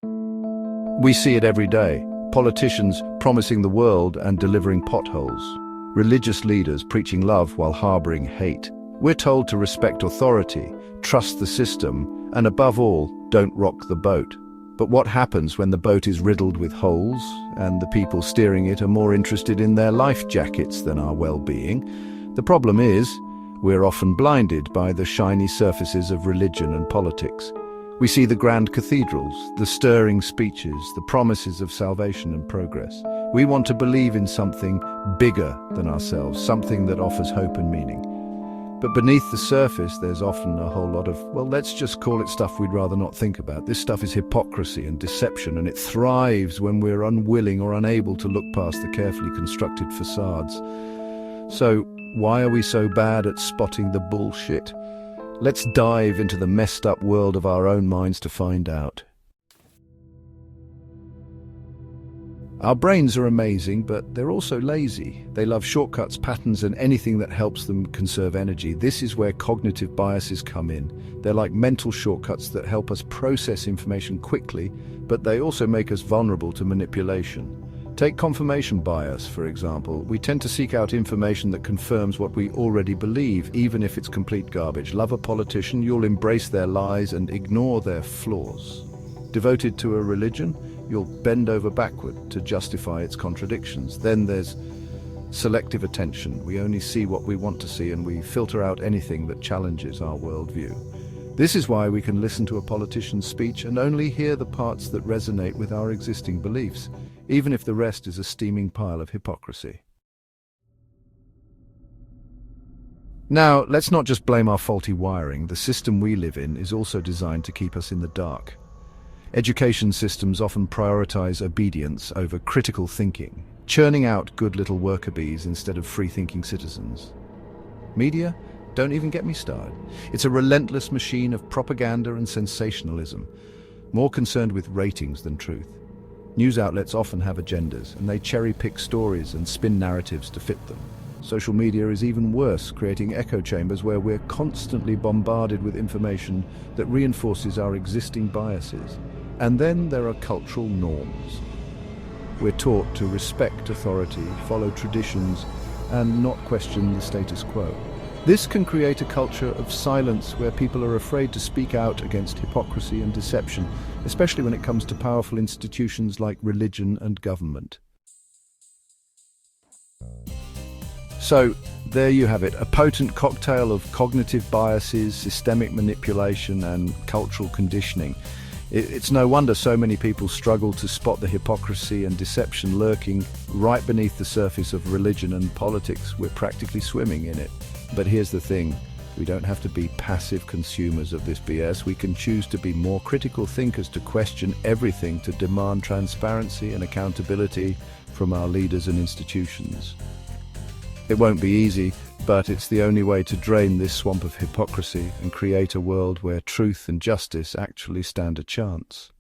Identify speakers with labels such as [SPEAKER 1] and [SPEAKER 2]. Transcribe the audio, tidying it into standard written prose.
[SPEAKER 1] We see it every day. Politicians promising the world and delivering potholes. Religious leaders preaching love while harboring hate. We're told to respect authority, trust the system, and above all, don't rock the boat. But what happens when the boat is riddled with holes and the people steering it are more interested in their life jackets than our well-being? The problem is, we're often blinded by the shiny surfaces of religion and politics. We see the grand cathedrals, the stirring speeches, the promises of salvation and progress. We want to believe in something bigger than ourselves, something that offers hope and meaning. But beneath the surface, there's often a whole lot of, well, let's just call it stuff we'd rather not think about. This stuff is hypocrisy and deception, and it thrives when we're unwilling or unable to look past the carefully constructed facades. So, why are we so bad at spotting the bullshit? Let's dive into the messed up world of our own minds to find out. Our brains are amazing, but they're also lazy. They love shortcuts, patterns, and anything that helps them conserve energy. This is where cognitive biases come in. They're like mental shortcuts that help us process information quickly, but they also make us vulnerable to manipulation. Take confirmation bias, for example. We tend to seek out information that confirms what we already believe, even if it's complete garbage. Love a politician, you'll embrace their lies and ignore their flaws. Devoted to a religion, you'll bend over backward to justify its contradictions. Then there's selective attention. We only see what we want to see, and we filter out anything that challenges our worldview. This is why we can listen to a politician's speech and only hear the parts that resonate with our existing beliefs, even if the rest is a steaming pile of hypocrisy. Now, let's not just blame our faulty wiring. The system we live in is also designed to keep us in the dark. Education systems often prioritize obedience over critical thinking, churning out good little worker bees instead of free-thinking citizens. Media? Don't even get me started. It's a relentless machine of propaganda and sensationalism, more concerned with ratings than truth. News outlets often have agendas, and they cherry-pick stories and spin narratives to fit them. Social media is even worse, creating echo chambers where we're constantly bombarded with information that reinforces our existing biases. And then there are cultural norms. We're taught to respect authority, follow traditions, and not question the status quo. This can create a culture of silence where people are afraid to speak out against hypocrisy and deception, especially when it comes to powerful institutions like religion and government. So, there you have it, a potent cocktail of cognitive biases, systemic manipulation, and cultural conditioning. It's no wonder so many people struggle to spot the hypocrisy and deception lurking right beneath the surface of religion and politics. We're practically swimming in it. But here's the thing, we don't have to be passive consumers of this BS. We can choose to be more critical thinkers, to question everything, to demand transparency and accountability from our leaders and institutions. It won't be easy, but it's the only way to drain this swamp of hypocrisy and create a world where truth and justice actually stand a chance.